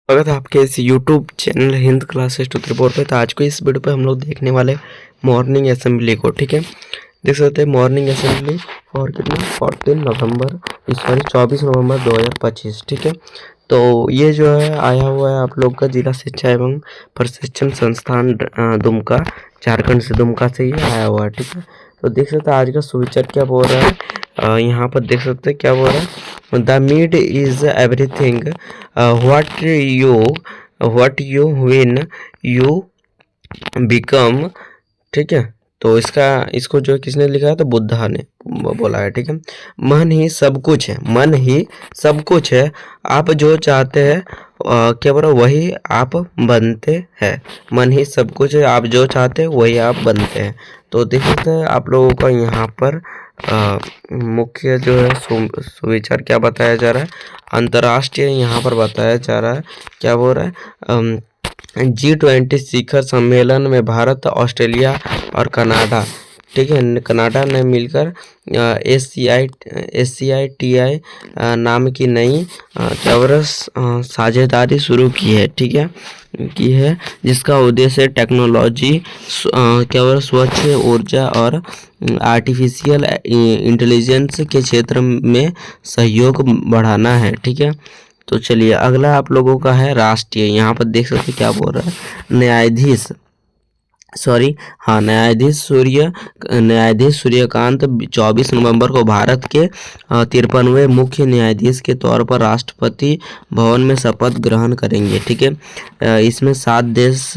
स्वागत है आपके इस यूट्यूब चैनल हिंद क्लासेस 234 पे। तो आज को इस वीडियो पे हम लोग देखने वाले मॉर्निंग असेंबली को। ठीक है, देख सकते हैं मॉर्निंग असेंबली और कितना 24 नवंबर 2025। ठीक है, तो ये जो है आया हुआ है आप लोग का जिला शिक्षा एवं प्रशिक्षण संस्थान दुमका, झारखंड से, दुमका से ये आया हुआ है। ठीक है, तो देख सकते हैं आज का सुविचार क्या बोल रहा है। यहाँ पर देख सकते हैं क्या बोल रहा है। The mind is everything what you win you become. ठीक है, तो इसको जो किसने लिखा है, तो बुद्धा ने बोला है। ठीक है, मन ही सब कुछ है, मन ही सब कुछ है, आप जो चाहते हैं क्या बोला वही आप बनते हैं। मन ही सब कुछ है, आप जो चाहते हैं वही आप बनते हैं। तो देख सकते हैं आप लोगों का यहाँ पर मुख्य जो है सुविचार क्या बताया जा रहा है। अंतर्राष्ट्रीय यहाँ पर बताया जा रहा है, क्या बोल रहा है। G20 शिखर सम्मेलन में भारत, ऑस्ट्रेलिया और कनाडा, ठीक है, कनाडा ने मिलकर ACITI नाम की नई साझेदारी शुरू की है। ठीक है, की है, जिसका उद्देश्य टेक्नोलॉजी, स्वच्छ ऊर्जा और आर्टिफिशियल इंटेलिजेंस के क्षेत्र में सहयोग बढ़ाना है। ठीक है, तो चलिए अगला आप लोगों का है राष्ट्रीय। यहाँ पर देख सकते क्या बोल रहा है, न्यायाधीश सूर्यकांत 24 नवंबर को भारत के 53वें मुख्य न्यायाधीश के तौर पर राष्ट्रपति भवन में शपथ ग्रहण करेंगे। ठीक है, इसमें 7 देश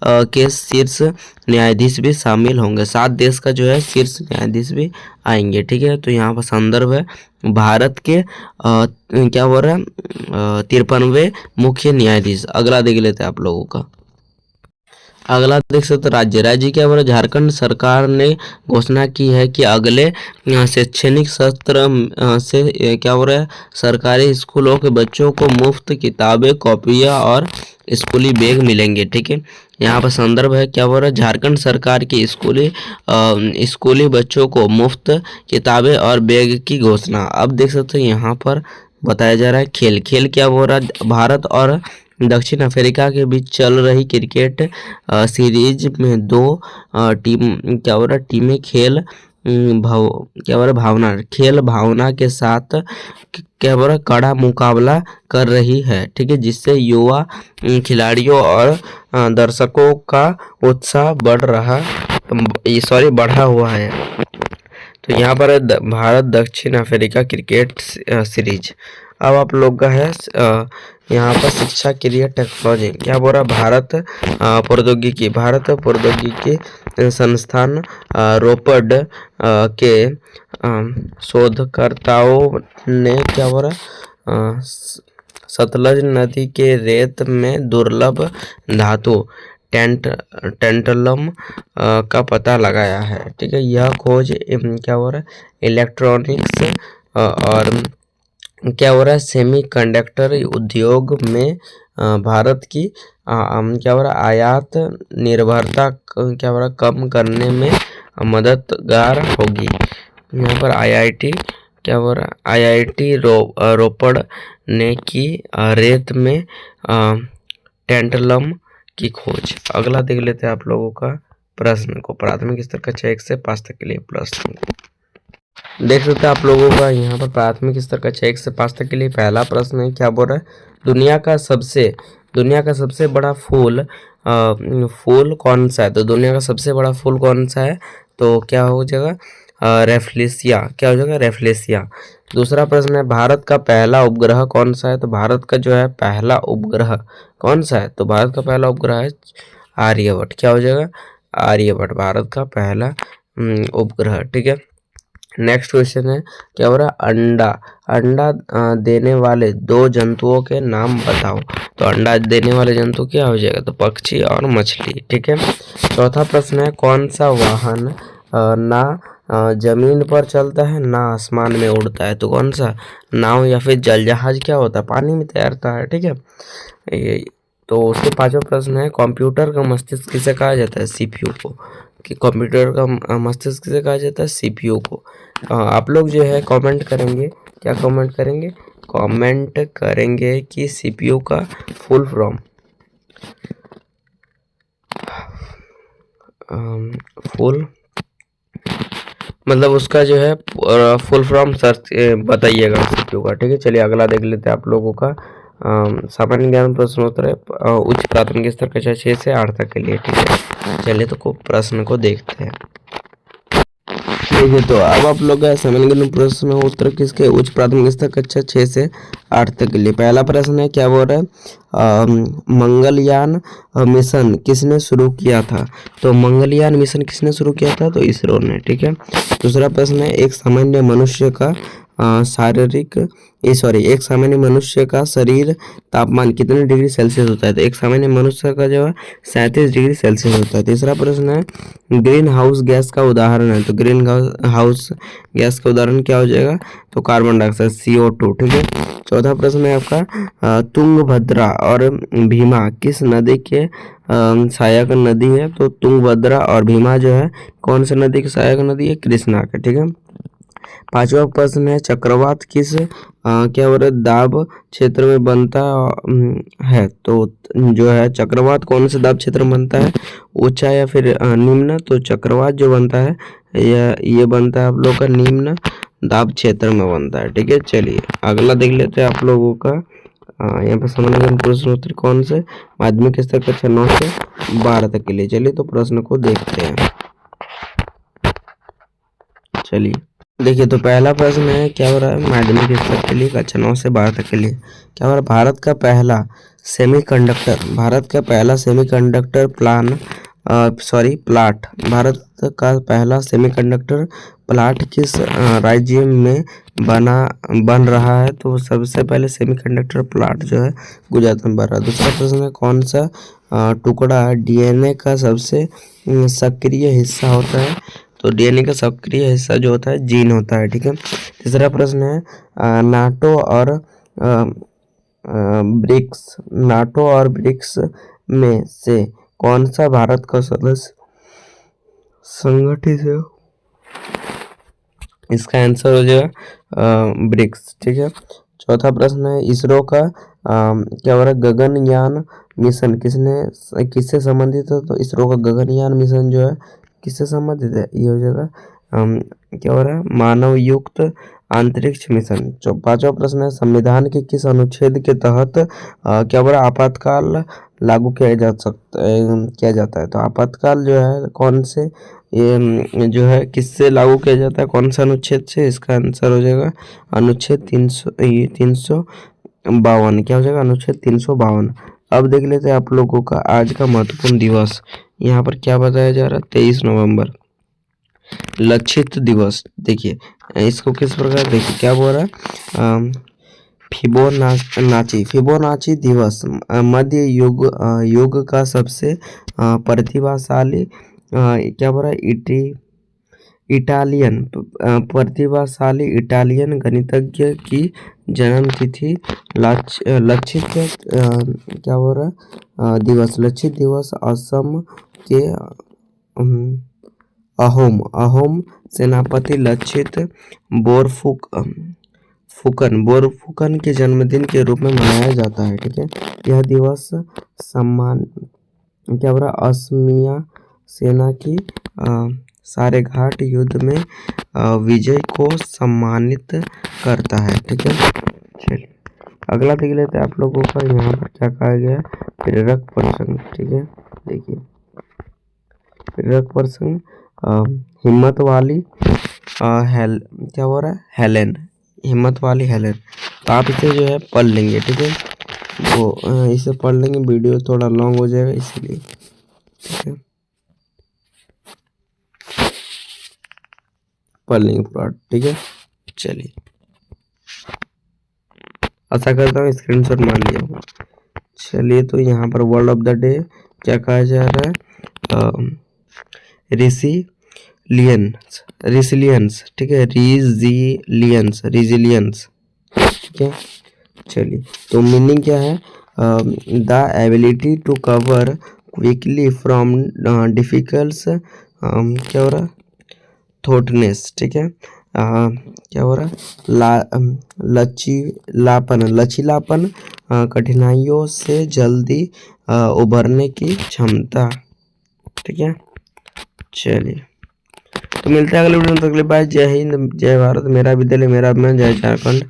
के शीर्ष न्यायाधीश भी शामिल होंगे। 7 देश का जो है शीर्ष न्यायाधीश भी आएंगे। ठीक है, तो यहाँ पर संदर्भ है भारत के क्या हो रहा है 53वें मुख्य न्यायाधीश। अगला देख लेते हैं आप लोगों का। अगला देख सकते राज्य क्या बोला, झारखंड सरकार ने घोषणा की है कि अगले शैक्षणिक सत्र से क्या हो रहा है, सरकारी स्कूलों के बच्चों को मुफ्त किताबें, कॉपियां और स्कूली बैग मिलेंगे। ठीक है, यहाँ पर संदर्भ है क्या हो रहा है, झारखंड सरकार की स्कूली बच्चों को मुफ्त किताबें और बैग की घोषणा। अब देख सकते हैं यहाँ पर बताया जा रहा है खेल क्या हो रहा है, भारत और दक्षिण अफ्रीका के बीच चल रही क्रिकेट सीरीज में 2 टीम क्या हो रहा है, टीमें खेल भावना के साथ क्या बोल रहा कड़ा मुकाबला कर रही है। ठीक है, जिससे युवा खिलाड़ियों और दर्शकों का उत्साह बढ़ा हुआ है। तो यहाँ पर भारत दक्षिण अफ्रीका क्रिकेट सीरीज। अब आप लोग का है यहाँ पर शिक्षा के लिए टेक्नोलॉजी क्या बोल रहा, भारत प्रौद्योगिकी संस्थान रोपड़ के शोधकर्ताओं ने क्या बोल रहा सतलज नदी के रेत में दुर्लभ धातु टेंटलम का पता लगाया है। ठीक है, यह खोज क्या हो रहा है इलेक्ट्रॉनिक्स और क्या हो रहा है सेमीकंडक्टर उद्योग में भारत की क्या हो रहा है आयात निर्भरता क्या हो रहा है कम करने में मददगार होगी। यहाँ पर क्या हो रहा है IIT रोपड़ ने की रेत में टेंटलम की खोज। अगला देख लेते हैं आप लोगों का प्रश्न को, प्राथमिक स्तर कक्षा 1 से 5 तक के लिए प्रश्न को देख सकते हैं आप लोगों का। यहाँ पर प्राथमिक स्तर कक्षा 1 से 5 तक के लिए पहला प्रश्न है, क्या बोल रहा है, दुनिया का सबसे बड़ा फूल कौन सा है। तो दुनिया का सबसे बड़ा फूल कौन सा है, तो क्या हो जाएगा रेफ्लेशिया। क्या हो जाएगा रेफ्लेशिया। दूसरा प्रश्न है, भारत का पहला उपग्रह कौन सा है। तो भारत का जो है पहला उपग्रह कौन सा है, तो भारत का पहला उपग्रह है आर्यभट्ट। क्या हो जाएगा आर्यभट्ट, भारत का पहला उपग्रह। ठीक है, नेक्स्ट क्वेश्चन है, क्या हो रहा है अंडा देने वाले 2 जंतुओं के नाम बताओ। तो अंडा देने वाले जंतु क्या हो जाएगा, तो पक्षी और मछली। ठीक है, चौथा प्रश्न है, कौन सा वाहन ना जमीन पर चलता है ना आसमान में उड़ता है। तो कौन सा, नाव या फिर जल जहाज क्या होता है, पानी में तैरता है। ठीक है, तो उसके 5वां प्रश्न है, कंप्यूटर का मस्तिष्क किसे कहा जाता है, CPU को। कि कंप्यूटर का मस्तिष्क किसे कहा जाता है, CPU को। आप लोग जो है कमेंट करेंगे, क्या कमेंट करेंगे, कमेंट करेंगे कि सीपीयू का फुल फॉर्म फुल मतलब उसका जो है फुल फॉर्म सर्च बताइएगा सीपीयू का। ठीक है, चलिए अगला देख लेते हैं आप लोगों का सामान्य ज्ञान प्रश्नोत्तर है, उच्च प्राथमिक स्तर कक्षा 6 से 8 तक के लिए। ठीक है, चलिए तो प्रश्न को देखते हैं। देखिए तो अब आप लोग सामान्य ज्ञान प्रश्न उत्तर किसके उच्च प्राथमिक स्तर कक्षा 6 से 8 तक के लिए। पहला प्रश्न है, क्या बोल रहा है मंगलयान मिशन किसने शुरू किया था? तो मंगलयान मिशन किसने शुरू किया था? तो इसरो ने। ठीक है, दूसरा प्रश्न है, एक सामान्य मनुष्य का एक सामान्य मनुष्य का शरीर तापमान कितने डिग्री सेल्सियस होता है? तो एक सामान्य मनुष्य का जो है 37 डिग्री सेल्सियस होता है। तीसरा प्रश्न है, ग्रीन हाउस गैस का उदाहरण है। तो ग्रीन हाउस गैस का उदाहरण क्या हो जाएगा? तो कार्बन डाइऑक्साइड CO2। ठीक है, चौथा प्रश्न है आपका तुंगभद्रा और भीमा किस नदी के सहायक नदी है? तो तुंगभद्रा और भीमा जो है कौन सी नदी की सहायक नदी है? कृष्णा का। ठीक है, पांचवा प्रश्न है, चक्रवात किस क्या बोल रहे दाब क्षेत्र में बनता है? तो जो है चक्रवात कौन से दाब क्षेत्र में बनता है? ऊंचा या फिर निम्न? तो चक्रवात जो बनता है ये बनता है आप लोग का निम्न दाब क्षेत्र में बनता है। ठीक है, चलिए अगला देख लेते हैं आप लोगों का यहाँ पर सामान्य प्रश्नोत्तर कौन से माध्यमिक स्तर कक्षा 9 से 12 तक के लिए। चलिए तो प्रश्न को देखते हैं। चलिए देखिए तो पहला प्रश्न है, क्या हो रहा है माध्यमिक स्तर के लिए कक्षा 9 से 12 तक के लिए। क्या हो रहा है, भारत का पहला सेमीकंडक्टर प्लांट भारत का पहला सेमीकंडक्टर प्लांट किस राज्य में बन रहा है? तो सबसे पहले सेमीकंडक्टर प्लांट जो है गुजरात में बन रहा है। दूसरा प्रश्न है, कौन सा टुकड़ा डीएनए का सबसे सक्रिय हिस्सा होता है? तो डीएनए का सक्रिय हिस्सा जो होता है जीन होता है। ठीक है, तीसरा प्रश्न है, नाटो और ब्रिक्स में से कौन सा भारत का सदस्य संगठित है? इसका आंसर हो जाएगा ब्रिक्स। ठीक है, चौथा प्रश्न है, इसरो का क्या हो रहा है गगनयान मिशन किससे संबंधित है? तो इसरो का गगनयान मिशन जो है किससे संबंधित है? ये हो जाएगा क्या हो रहा है मानव युक्त अंतरिक्ष मिशन। पांचवा प्रश्न है, संविधान के किस अनुच्छेद के तहत क्या हो रहा है आपातकाल लागू किया जाता है? तो आपातकाल जो है कौन से ये जो है किससे लागू किया जाता है, कौन सा अनुच्छेद से? इसका आंसर हो जाएगा अनुच्छेद 352। क्या हो जाएगा अनुच्छेद 352। अब देख लेते हैं आप लोगों का आज का महत्वपूर्ण दिवस। यहाँ पर क्या बताया जा रहा है 23 नवंबर लक्षित दिवस। देखिए इसको किस प्रकार देखिए क्या बोल रहा है फिबोनाची दिवस मध्य युग का सबसे प्रतिभाशाली क्या बोल रहा है प्रतिभाशाली इटालियन गणितज्ञ की जन्म तिथि लक्षित क्या बोल रहा है लक्षित दिवस असम के अहोम सेनापति लक्षित बोरफुकन के जन्मदिन के रूप में मनाया जाता है। ठीक है, यह दिवस सम्मान क्या बोला असमिया सेना की सारे घाट युद्ध में विजय को सम्मानित करता है। ठीक है, चलिए अगला देख लेते हैं आप लोगों का यहाँ पर क्या कहा गया है प्रेरक प्रसंग। ठीक है, देखिए प्रेरक प्रसंग हिम्मत वाली क्या हो रहा है हेलेन, हिम्मत वाली हेलेन। तो आप इसे जो है पढ़ लेंगे। ठीक है, तो इसे पढ़ लेंगे, वीडियो थोड़ा लॉन्ग हो जाएगा इसलिए। ठीक है, पढ़ लेंगे पूरा। ठीक है, चलिए आशा करता हूँ स्क्रीनशॉट मार लिया होगा। चलिए तो यहाँ पर वर्ड ऑफ द डे क्या कहा जा रहा है रिसिलियंस। ठीक है, रिजिलियंस। ठीक है, चलिए तो मीनिंग क्या है the ability to cover quickly from difficult क्या हो रहा थॉटनेस। ठीक है, क्या हो रहा है, लचीलापन, कठिनाइयों से जल्दी उभरने की क्षमता। ठीक है, चलिए तो मिलते हैं अगले वीडियो में, तक के लिए बाय। जय हिंद, जय भारत, मेरा विद्यालय मेरा अभिमान, जय झारखंड,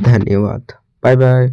धन्यवाद, बाय बाय।